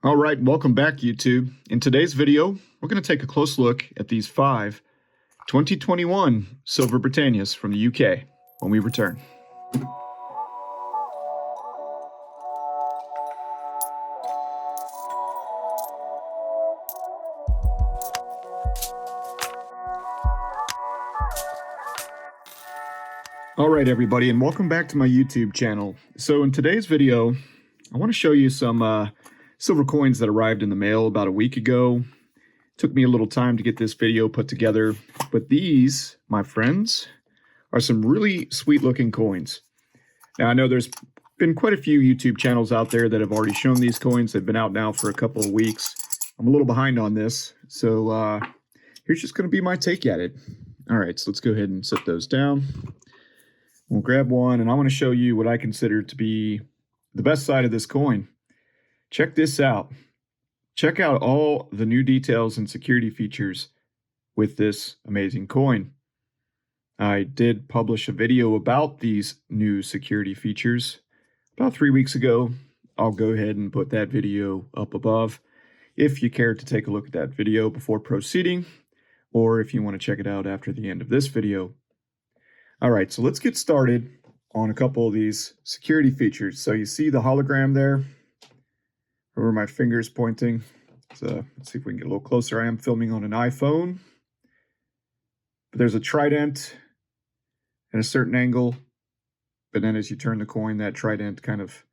All right, welcome back, YouTube. In today's video, we're going to take a close look at these 5 2021 Silver Britannias from the UK when we return. All right, everybody, and welcome back to my YouTube channel. So in today's video, I want to show you some silver coins that arrived in the mail about a week ago. Took me a little time to get this video put together, but these, my friends, are some really sweet looking coins. Now, I know there's been quite a few YouTube channels out there that have already shown these coins. They've been out now for a couple of weeks. I'm a little behind on this, so here's just going to be my take at it. All right, so let's go ahead and set those down. We'll grab one, and I want to show you what I consider to be the best side of this coin. Check this out. Check out all the new details and security features with this amazing coin. I did publish a video about these new security features about 3 weeks ago. I'll go ahead and put that video up above if you care to take a look at that video before proceeding, or if you want to check it out after the end of this video. All right, so let's get started on a couple of these security features. So you see the hologram there, where my finger's pointing. So let's see if we can get a little closer. I am filming on an iPhone. But there's a trident at a certain angle, but then as you turn the coin, that trident kind of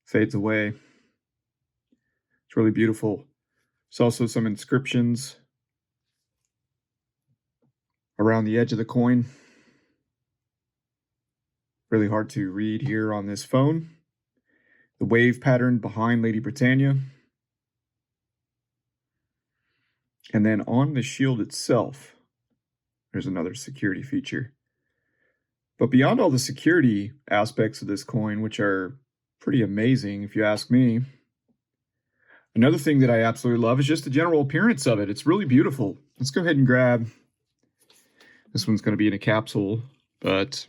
fades away. It's really beautiful. There's also some inscriptions around the edge of the coin. Really hard to read here on this phone. The wave pattern behind Lady Britannia. And then on the shield itself, there's another security feature. But beyond all the security aspects of this coin, which are pretty amazing if you ask me, another thing that I absolutely love is just the general appearance of it. It's really beautiful. Let's go ahead and grab, this one's going to be in a capsule, but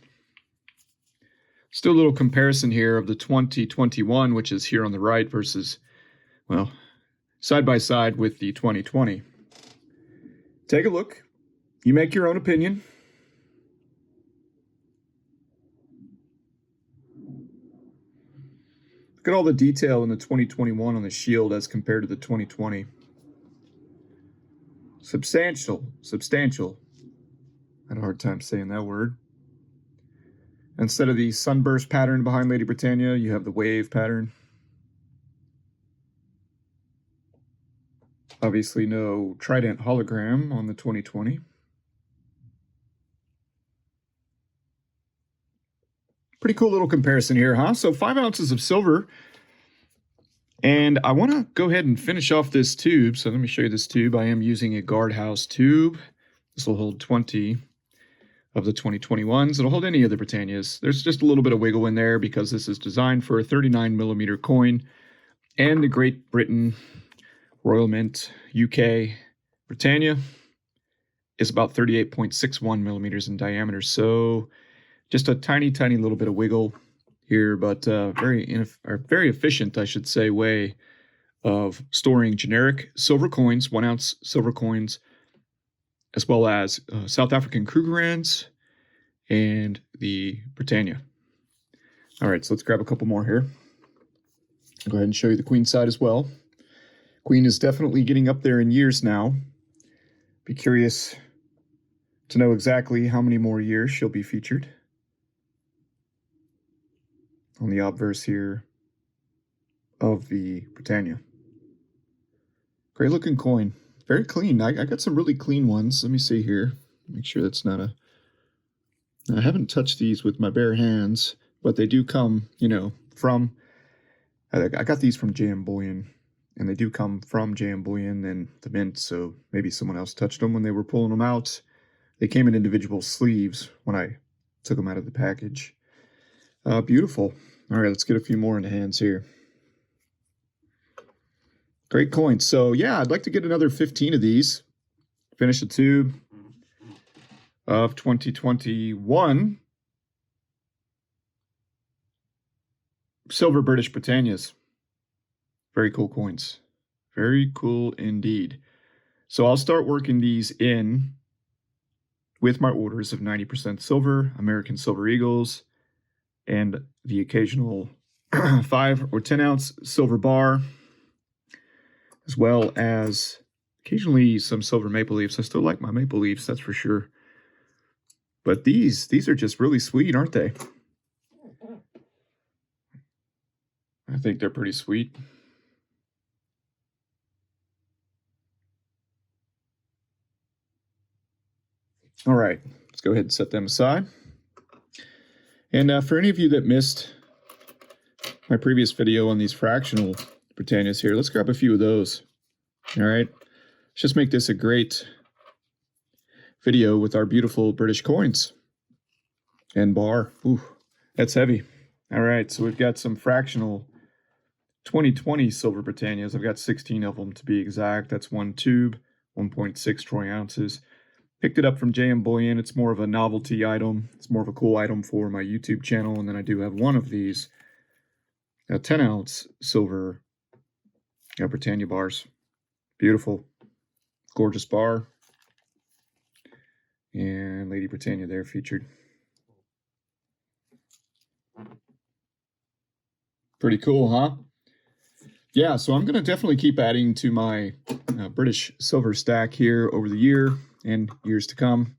still a little comparison here of the 2021, which is here on the right, versus, well, side by side with the 2020. Take a look. You make your own opinion. Look at all the detail in the 2021 on the shield as compared to the 2020. Substantial. I had a hard time saying that word. Instead of the sunburst pattern behind Lady Britannia, you have the wave pattern. Obviously no trident hologram on the 2020. Pretty cool little comparison here, huh? So 5 ounces of silver. And I want to go ahead and finish off this tube. So let me show you this tube. I am using a guardhouse tube. This will hold 20 of the 2021s. It'll hold any of the Britannias. There's just a little bit of wiggle in there because this is designed for a 39mm coin. And the Great Britain Royal Mint UK Britannia is about 38.61 millimeters in diameter. So just a tiny little bit of wiggle here, but very efficient, I should say, way of storing generic silver coins, 1 ounce silver coins, as well as South African Krugerrands and the Britannia. All right, so let's grab a couple more here. I'll go ahead and show you the queen side as well. Queen is definitely getting up there in years now. Be curious to know exactly how many more years she'll be featured. On the obverse here of the Britannia. Great looking coin. Very clean. I got some really clean ones. Let me see here. Make sure that's not a... I haven't touched these with my bare hands, but they do come, you know, from... I got these from JM Bullion, and they do come from JM Bullion and the mint, so maybe someone else touched them when they were pulling them out. They came in individual sleeves when I took them out of the package. Beautiful. All right, let's get a few more in the hands here. Great coin. So yeah, I'd like to get another 15 of these. Finish the tube of 2021 silver British Britannias. Very cool coins. Very cool indeed. So I'll start working these in with my orders of 90% silver, American Silver Eagles, and the occasional 5 or 10 ounce silver bar, as well as occasionally some silver maple leafs. I still like my maple leafs, that's for sure. But these are just really sweet, aren't they? I think they're pretty sweet. All right, let's go ahead and set them aside. And for any of you that missed my previous video on these fractional Britannias here, let's grab a few of those. All right, let's just make this a great video with our beautiful British coins and bar. Ooh, that's heavy. All right, so we've got some fractional 2020 silver Britannias. I've got 16 of them to be exact. That's one tube, 1.6 troy ounces. Picked it up from JM Bullion. It's more of a novelty item. It's more of a cool item for my YouTube channel. And then I do have one of these 10 ounce silver Britannia bars. Beautiful, gorgeous bar. And Lady Britannia there featured. Pretty cool, huh? Yeah, so I'm going to definitely keep adding to my British silver stack here over the year and years to come.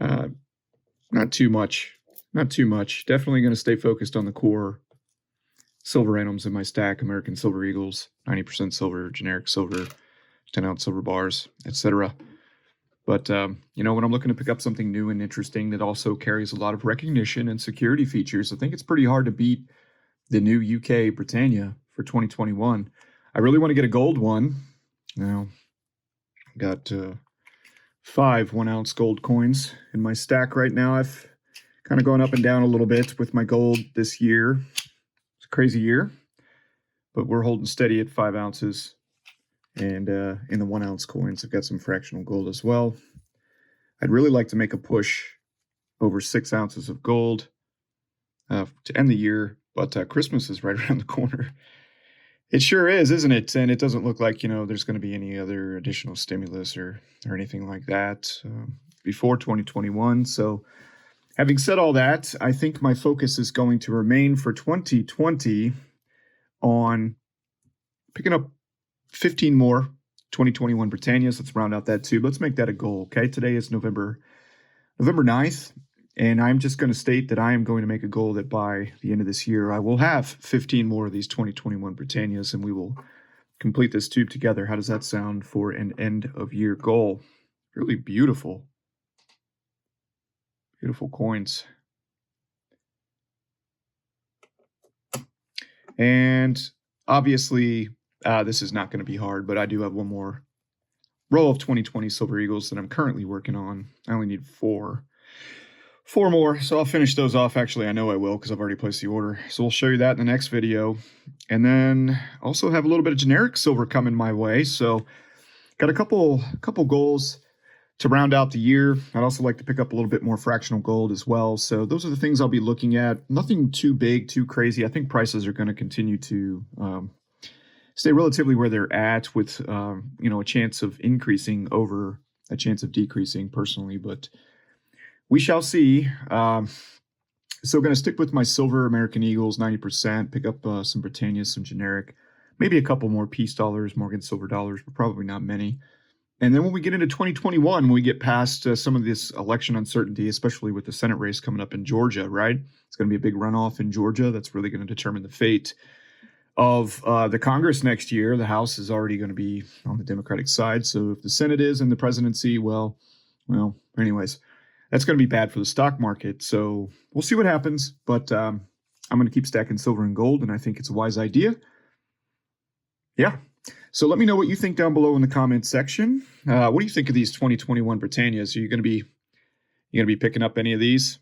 Not too much. Definitely going to stay focused on the core silver items in my stack: American Silver Eagles, 90% silver, generic silver, 10 ounce silver bars, etc. But, you know, when I'm looking to pick up something new and interesting that also carries a lot of recognition and security features, I think it's pretty hard to beat the new UK Britannia for 2021. I really want to get a gold one. Now, I've got 5 1-ounce gold coins in my stack right now. I've kind of gone up and down a little bit with my gold this year. It's a crazy year, but we're holding steady at 5 ounces. And in the 1-ounce coins, I've got some fractional gold as well. I'd really like to make a push over 6 ounces of gold to end the year, but Christmas is right around the corner. It sure is, isn't it? And it doesn't look like, you know, there's going to be any other additional stimulus or anything like that before 2021. So having said all that, I think my focus is going to remain for 2020 on picking up 15 more 2021 Britannias. Let's round out that too. Let's make that a goal, okay? Today is November 9th, and I'm just going to state that I am going to make a goal that by the end of this year, I will have 15 more of these 2021 Britannias, and we will complete this tube together. How does that sound for an end-of-year goal? Really beautiful. Beautiful coins. And obviously, this is not going to be hard, but I do have one more row of 2020 Silver Eagles that I'm currently working on. I only need 4 more, so I'll finish those off. Actually, I know I will because I've already placed the order. So we'll show you that in the next video. And then also have a little bit of generic silver coming my way. So got a couple goals to round out the year. I'd also like to pick up a little bit more fractional gold as well. So those are the things I'll be looking at. Nothing too big, too crazy. I think prices are going to continue to stay relatively where they're at, with you know, a chance of increasing over a chance of decreasing personally, but we shall see. So going to stick with my silver American Eagles, 90%, pick up some Britannias, some generic, maybe a couple more peace dollars, Morgan silver dollars, but probably not many. And then when we get into 2021, when we get past some of this election uncertainty, especially with the Senate race coming up in Georgia, right? It's going to be a big runoff in Georgia. That's really going to determine the fate of the Congress next year. The House is already going to be on the Democratic side. So if the Senate is and the presidency, well, anyways, that's going to be bad for the stock market. So we'll see what happens. But I'm going to keep stacking silver and gold, and I think it's a wise idea. Yeah. So let me know what you think down below in the comments section. What do you think of these 2021 Britannias? Are you going to be picking up any of these?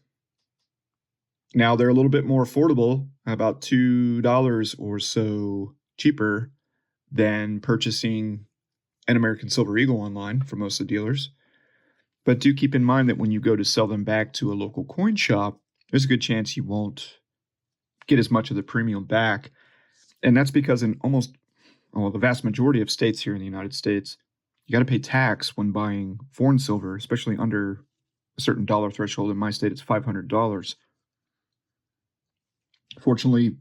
Now they're a little bit more affordable, about $2 or so cheaper than purchasing an American Silver Eagle online for most of the dealers. But do keep in mind that when you go to sell them back to a local coin shop, there's a good chance you won't get as much of the premium back. And that's because in almost well, the vast majority of states here in the United States, you got to pay tax when buying foreign silver, especially under a certain dollar threshold. In my state, it's $500. Fortunately,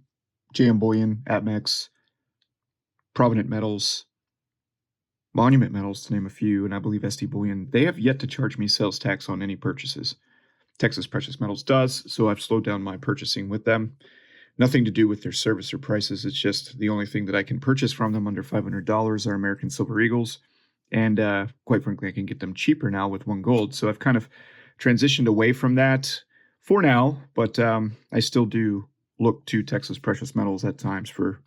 JM Bullion, Apmex, Provident Metals, Monument Metals, to name a few, and I believe ST Bullion, they have yet to charge me sales tax on any purchases. Texas Precious Metals does, so I've slowed down my purchasing with them. Nothing to do with their service or prices. It's just the only thing that I can purchase from them under $500 are American Silver Eagles. And quite frankly, I can get them cheaper now with OneGold. So I've kind of transitioned away from that for now, but I still do look to Texas Precious Metals at times for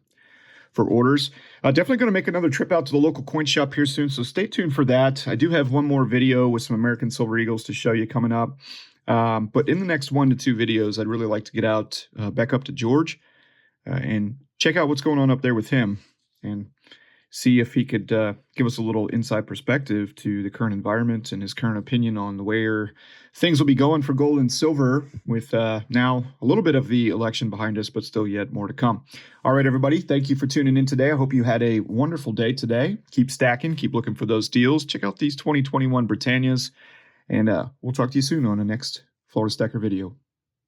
orders. Definitely going to make another trip out to the local coin shop here soon, so stay tuned for that. I do have one more video with some American Silver Eagles to show you coming up. But in the next 1 to 2 videos, I'd really like to get out back up to George and check out what's going on up there with him and see if he could give us a little inside perspective to the current environment and his current opinion on the where things will be going for gold and silver with now a little bit of the election behind us, but still yet more to come. All right, everybody, thank you for tuning in today. I hope you had a wonderful day today. Keep stacking, keep looking for those deals. Check out these 2021 Britannias, and we'll talk to you soon on the next Florida Stacker video.